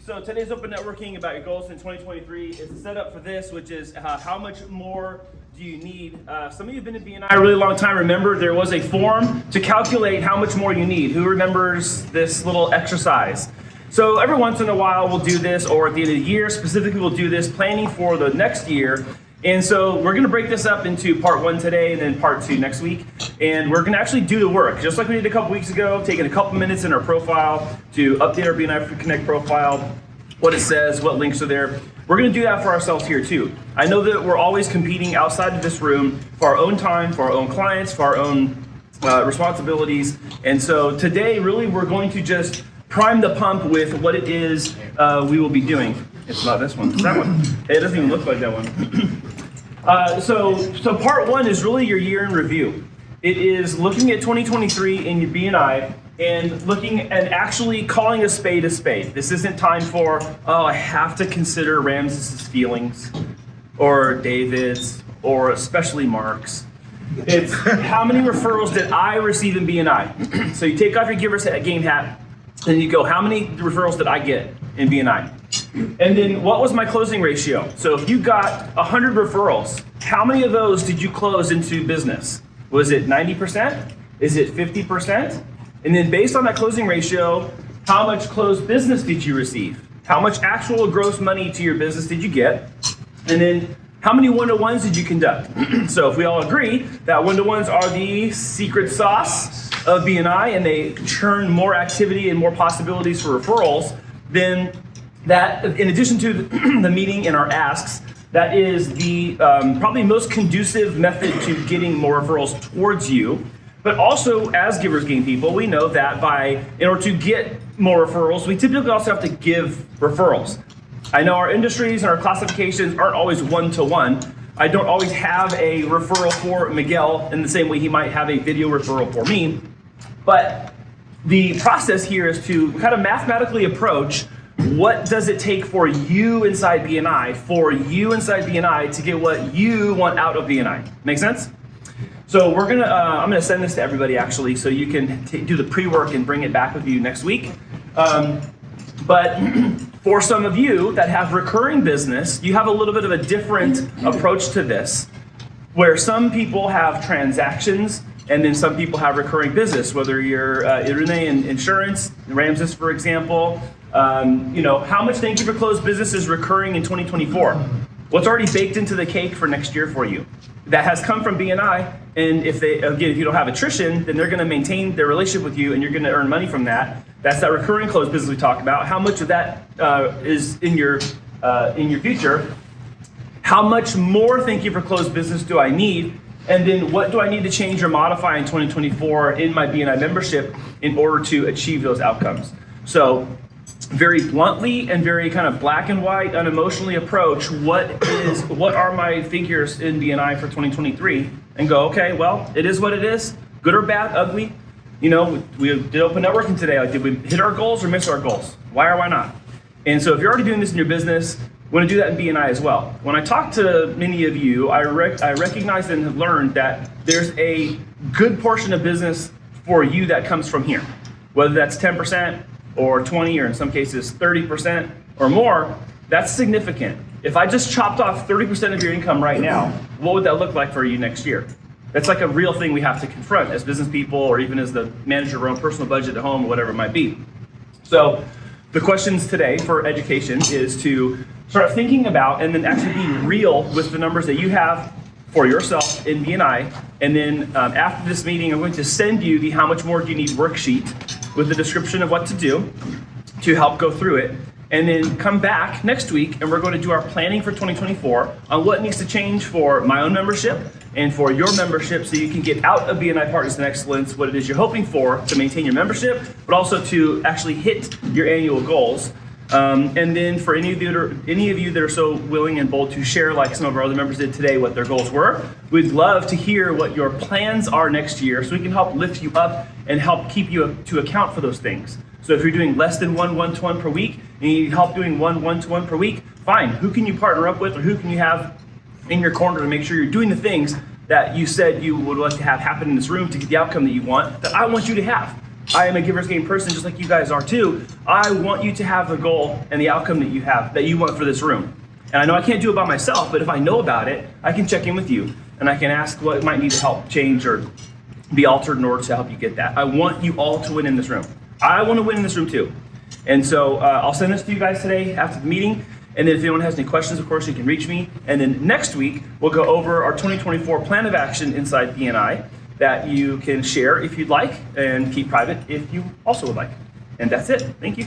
So today's open networking about your goals in 2023 is a setup for this, which is how much more do you need? Some of you have been in BNI a really long time. Remember, there was a form to calculate how much more you need. Who remembers this little exercise? So every once in a while we'll do this, or at the end of the year specifically we'll do this, planning for the next year. And so we're going to break this up into part 1 today and then part 2 next week. And we're going to actually do the work, just like we did a couple weeks ago, taking a couple minutes in our profile to update our BNI Connect profile, what it says, what links are there. We're going to do that for ourselves here too. I know that we're always competing outside of this room for our own time, for our own clients, for our own responsibilities. And so today, really, we're going to just prime the pump with what it is we will be doing. It's not this one, it's that one. It doesn't even look like that one. So part 1 is really your year in review. It is looking at 2023 in your BNI and looking and actually calling a spade a spade. This isn't time for, oh, I have to consider Ramses's feelings or David's or especially Mark's. It's how many referrals did I receive in BNI? So you take off your giver's game hat and you go, how many referrals did I get in BNI? And then what was my closing ratio? So if you got 100 referrals, how many of those did you close into business? Was it 90%? Is it 50%? And then based on that closing ratio, how much closed business did you receive? How much actual gross money to your business did you get? And then how many one-to-ones did you conduct? So if we all agree that one-to-ones are the secret sauce of BNI and they churn more activity and more possibilities for referrals, then that, in addition to the meeting and our asks, that is the probably most conducive method to getting more referrals towards you. But also, as givers gain people, we know that in order to get more referrals, we typically also have to give referrals. I know our industries and our classifications aren't always one-to-one. I don't always have a referral for Miguel in the same way he might have a video referral for me. But the process here is to kind of mathematically approach what does it take for you inside BNI, to get what you want out of BNI. Make sense? So I'm gonna send this to everybody actually, so you can do the pre-work and bring it back with you next week. But for some of you that have recurring business, you have a little bit of a different approach to this, where some people have transactions and then some people have recurring business, whether you're Irene in insurance, Ramses, for example. How much thank you for closed business is recurring in 2024? What's already baked into the cake for next year for you? That has come from BNI, and if you don't have attrition, then they're going to maintain their relationship with you, and you're going to earn money from that. That's that recurring closed business we talk about. How much of that is in your future? How much more thank you for closed business do I need? And then what do I need to change or modify in 2024 in my BNI membership in order to achieve those outcomes? So very bluntly and very kind of black and white, unemotionally approach what are my figures in BNI for 2023 and go, okay, well, it is what it is, good or bad, ugly. We did open networking today. Like, did we hit our goals or miss our goals? Why or why not? And so if you're already doing this in your business, we want to do that in BNI as well. When I talk to many of you, I recognize and have learned that there's a good portion of business for you that comes from here, whether that's 10%, or 20, or in some cases 30% or more. That's significant. If I just chopped off 30% of your income right now, what would that look like for you next year? That's like a real thing we have to confront as business people, or even as the manager of our own personal budget at home, or whatever it might be. So the questions today for education is to start thinking about and then actually be real with the numbers that you have for yourself in BNI. And then after this meeting, I'm going to send you the how much more do you need worksheet with the description of what to do to help go through it. And then come back next week and we're going to do our planning for 2024 on what needs to change for my own membership and for your membership, so you can get out of BNI Partners in Excellence what it is you're hoping for to maintain your membership, but also to actually hit your annual goals. And then for any of you that are so willing and bold to share, like some of our other members did today, what their goals were, we'd love to hear what your plans are next year, so we can help lift you up and help keep you to account for those things. So if you're doing less than one one-to-one per week and you need help doing one one-to-one per week, fine. Who can you partner up with, or who can you have in your corner to make sure you're doing the things that you said you would like to have happen in this room to get the outcome that you want, that I want you to have? I am a giver's game person just like you guys are too. I want you to have the goal and the outcome that you have, that you want for this room. And I know I can't do it by myself, but if I know about it, I can check in with you and I can ask what might need to help change or be altered in order to help you get that. I want you all to win in this room. I want to win in this room too. And so I'll send this to you guys today after the meeting. And then if anyone has any questions, of course, you can reach me. And then next week, we'll go over our 2024 plan of action inside BNI that you can share if you'd like and keep private if you also would like. And that's it. Thank you.